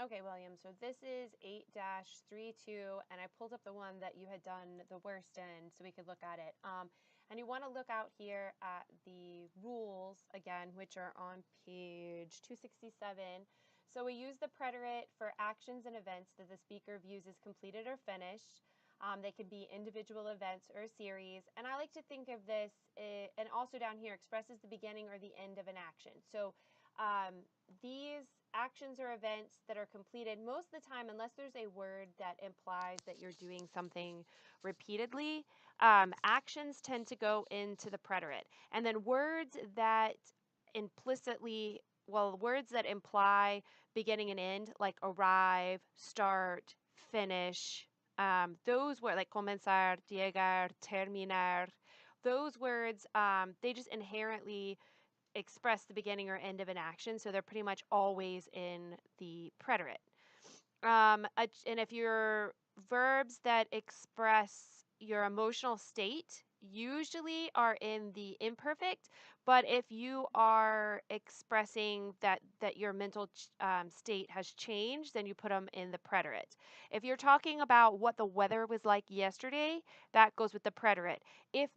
Okay, William, so this is 8-32, and I pulled up the one that you had done the worst in so we could look at it. And you want to look out here at the rules, again, which are on page 267. So we use the preterit for actions and events that the speaker views as completed or finished. They could be individual events or a series. And I like to think of this, and also down here, expresses the beginning or the end of an action. So these actions or events that are completed most of the time, unless there's a word that implies that you're doing something repeatedly, actions tend to go into the preterit. And then words that words that imply beginning and end, like arrive, start, finish, those words like comenzar, llegar, terminar, those words, they just inherently express the beginning or end of an action, so they're pretty much always in the preterit. And if your verbs that express your emotional state usually are in the imperfect, but if you are expressing that your mental state has changed, then you put them in the preterit. If you're talking about what the weather was like yesterday, that goes with the preterit. If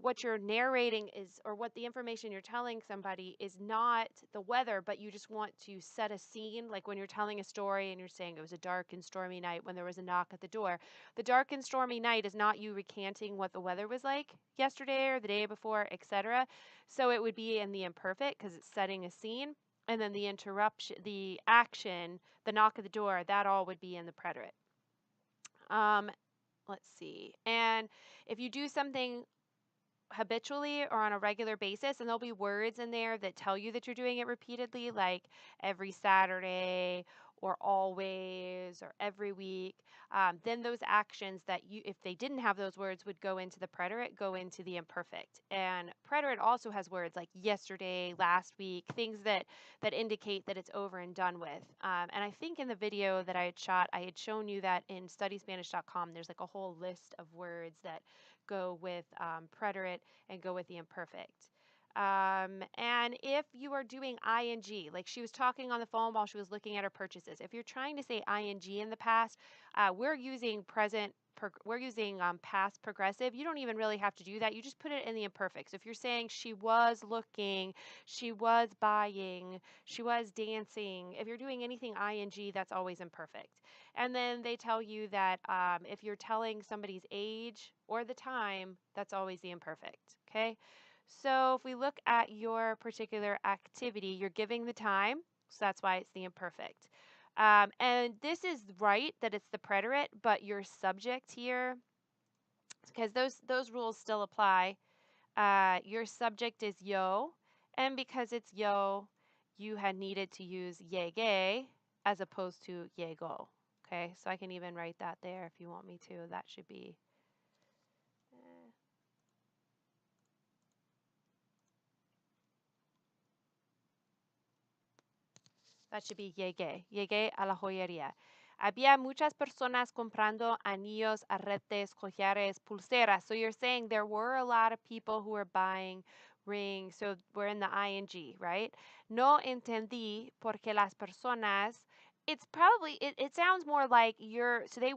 what you're narrating is, or what the information you're telling somebody is not the weather, but you just want to set a scene, like when you're telling a story and you're saying it was a dark and stormy night when there was a knock at the door. The dark and stormy night is not you recanting what the weather was like yesterday or the day before, etc. So it would be in the imperfect because it's setting a scene. And then the interruption, the action, the knock at the door, that all would be in the preterit. Let's see. And if you do something habitually or on a regular basis, and there'll be words in there that tell you that you're doing it repeatedly, like every Saturday or always or every week, then those actions that you, if they didn't have those words, would go into the preterit, go into the imperfect. And preterit also has words like yesterday, last week, things that indicate that it's over and done with. And I think in the video that I had shot, I had shown you that in studyspanish.com, there's like a whole list of words that go with preterit and go with the imperfect. And if you are doing ing, like she was talking on the phone while she was looking at her purchases, if you're trying to say ing in the past, we're using past progressive. You don't even really have to do that. You just put it in the imperfect. So if you're saying she was looking, she was buying, she was dancing, if you're doing anything ing, that's always imperfect. And then they tell you that if you're telling somebody's age or the time, that's always the imperfect. Okay. So if we look at your particular activity, you're giving the time, so that's why it's the imperfect. And this is right that it's the preterit, but your subject here, because those rules still apply, your subject is yo, and because it's yo, you had needed to use llegué as opposed to llegó. Okay, so I can even write that there if you want me to. That should be llegué. Llegué a la joyería. Había muchas personas comprando anillos, aretes, collares, pulseras. So you're saying there were a lot of people who were buying rings. So we're in the ing, right? No entendí porque las personas. It's probably it sounds more like so they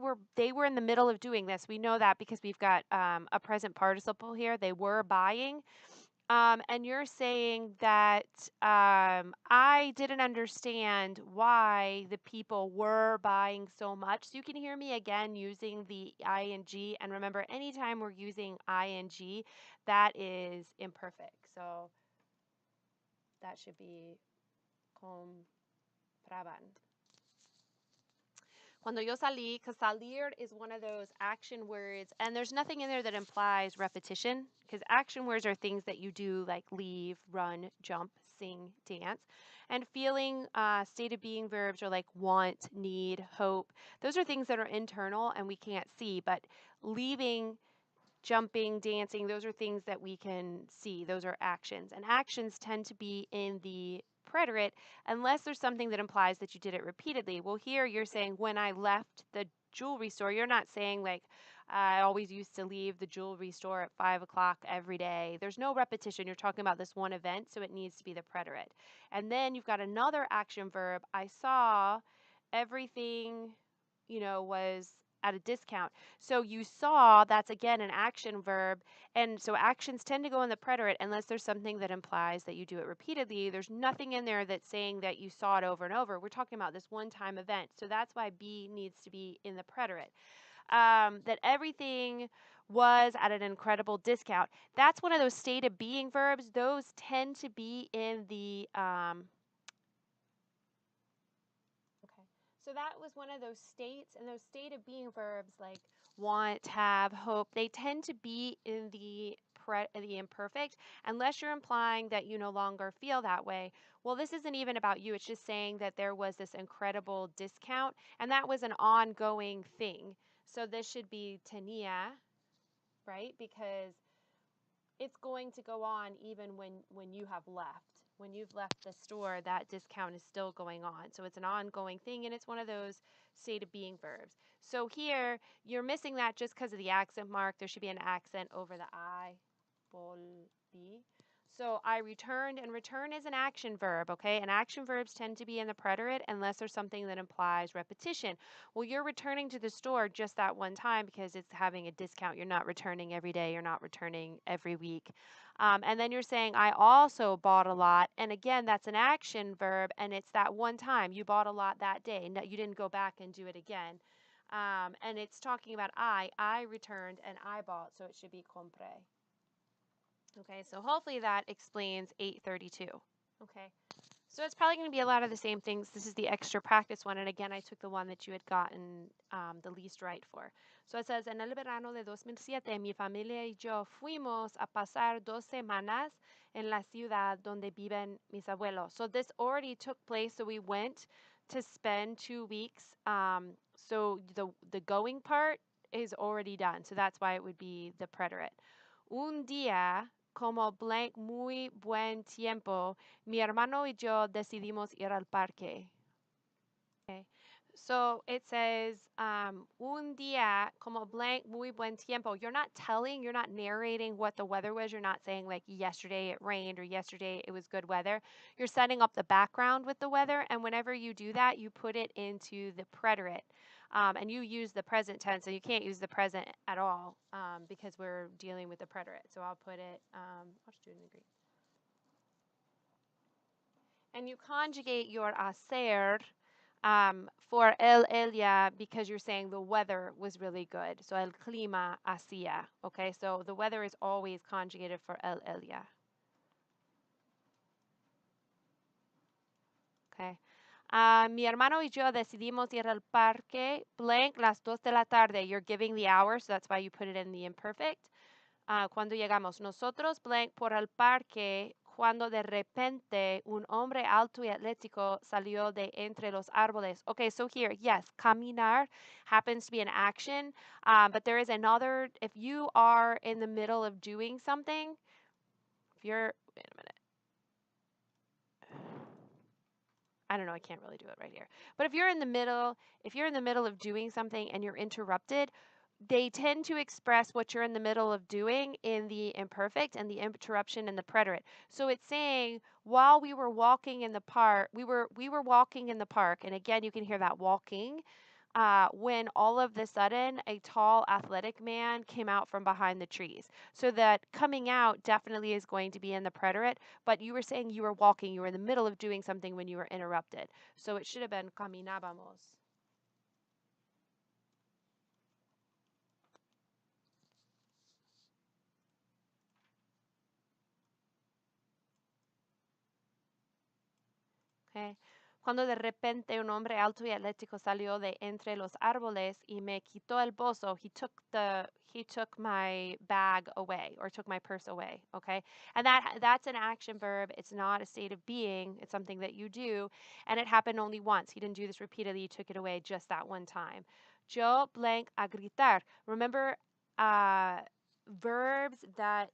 were in the middle of doing this. We know that because we've got a present participle here. They were buying. And you're saying that I didn't understand why the people were buying so much. So you can hear me again using the ing. And remember, anytime we're using ing, that is imperfect. So that should be compraban. Cuando yo salí, because salir is one of those action words, and there's nothing in there that implies repetition, because action words are things that you do, like leave, run, jump, sing, dance. And feeling, state of being verbs are like want, need, hope. Those are things that are internal and we can't see, but leaving, jumping, dancing, those are things that we can see. Those are actions. And actions tend to be in the preterit unless there's something that implies that you did it repeatedly. Well, here you're saying when I left the jewelry store, you're not saying like I always used to leave the jewelry store at 5 o'clock every day. There's no repetition. You're talking about this one event, so it needs to be the preterit. And then you've got another action verb. I saw everything, was at a discount. So you saw, that's again an action verb. And so actions tend to go in the preterite unless there's something that implies that you do it repeatedly. There's nothing in there that's saying that you saw it over and over. We're talking about this one-time event. So that's why be needs to be in the preterite. That everything was at an incredible discount. That's one of those state of being verbs. Those tend to be in the okay. So that was one of those states, and those state of being verbs like want, have, hope, they tend to be in the imperfect unless you're implying that you no longer feel that way. Well, this isn't even about you. It's just saying that there was this incredible discount, and that was an ongoing thing. So this should be tenía, right? Because it's going to go on even when you have left. When you've left the store, that discount is still going on. So it's an ongoing thing, and it's one of those state of being verbs. So here, you're missing that just because of the accent mark. There should be an accent over the I, volví. So I returned, and return is an action verb, okay? And action verbs tend to be in the preterite unless there's something that implies repetition. Well, you're returning to the store just that one time because it's having a discount. You're not returning every day. You're not returning every week. And then you're saying, I also bought a lot. And again, that's an action verb, and it's that one time. You bought a lot that day. No, you didn't go back and do it again. And it's talking about I returned, and I bought, so it should be compré. Okay, so hopefully that explains 832. Okay. So it's probably going to be a lot of the same things. This is the extra practice one. And again, I took the one that you had gotten the least right for. So it says, en el verano de 2007, mi familia y yo fuimos a pasar 2 semanas en la ciudad donde viven mis abuelos. So this already took place. So we went to spend 2 weeks. So the going part is already done. So that's why it would be the preterite. Un día, como blank muy buen tiempo, mi hermano y yo decidimos ir al parque. Okay. So it says, un día como blank muy buen tiempo. You're not narrating what the weather was. You're not saying like yesterday it rained or yesterday it was good weather. You're setting up the background with the weather. And whenever you do that, you put it into the preterite. And you use the present tense. So you can't use the present at all because we're dealing with the preterite. So I'll put it, I'll just do it in the green. And you conjugate your hacer for ella because you're saying the weather was really good. So el clima hacía. Okay, so the weather is always conjugated for ella. Okay. Mi hermano y yo decidimos ir al parque blank las 2 de la tarde. You're giving the hour, so that's why you put it in the imperfect. Cuando llegamos nosotros blank por el parque, cuando de repente un hombre alto y atlético salió de entre los árboles. Okay, so here, yes, caminar happens to be an action, but there is another, if you are in the middle of doing something, wait a minute. I don't know, I can't really do it right here. But if you're in the middle of doing something and you're interrupted, they tend to express what you're in the middle of doing in the imperfect and the interruption in the preterite. So it's saying while we were walking in the park, we were walking in the park, and again you can hear that walking. When all of a sudden a tall athletic man came out from behind the trees. So that coming out definitely is going to be in the preterite, but you were saying you were walking, you were in the middle of doing something when you were interrupted. So it should have been caminábamos. Okay. Cuando de repente un hombre alto y atlético salió de entre los árboles y me quitó el bolso, he took my bag away or took my purse away, okay? And that's an action verb. It's not a state of being. It's something that you do, and it happened only once. He didn't do this repeatedly. He took it away just that one time. Yo blank a gritar. Remember verbs that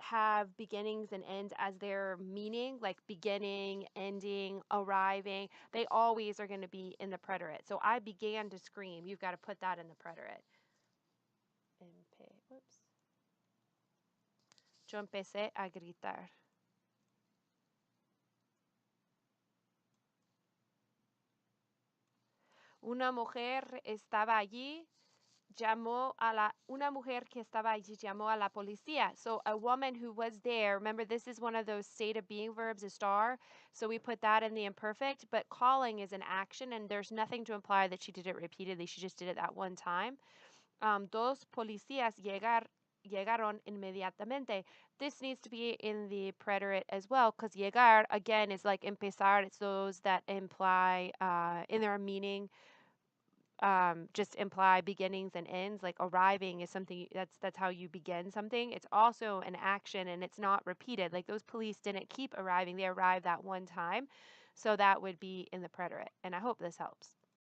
have beginnings and ends as their meaning, like beginning, ending, arriving. They always are going to be in the preterite. So I began to scream. You've got to put that in the preterite. Oops. Yo empecé a gritar. Una mujer estaba allí. Una mujer que estaba allí llamó a la policía. So a woman who was there, remember this is one of those state of being verbs, estar. So we put that in the imperfect, but calling is an action and there's nothing to imply that she did it repeatedly. She just did it that one time. Dos policías llegaron inmediatamente. This needs to be in the preterit as well because llegar, again, is like empezar. It's those that imply in their meaning just imply beginnings and ends. Like arriving is something that's how you begin something. It's also an action and it's not repeated. Like those police didn't keep arriving. They arrived that one time. So that would be in the preterit. And I hope this helps.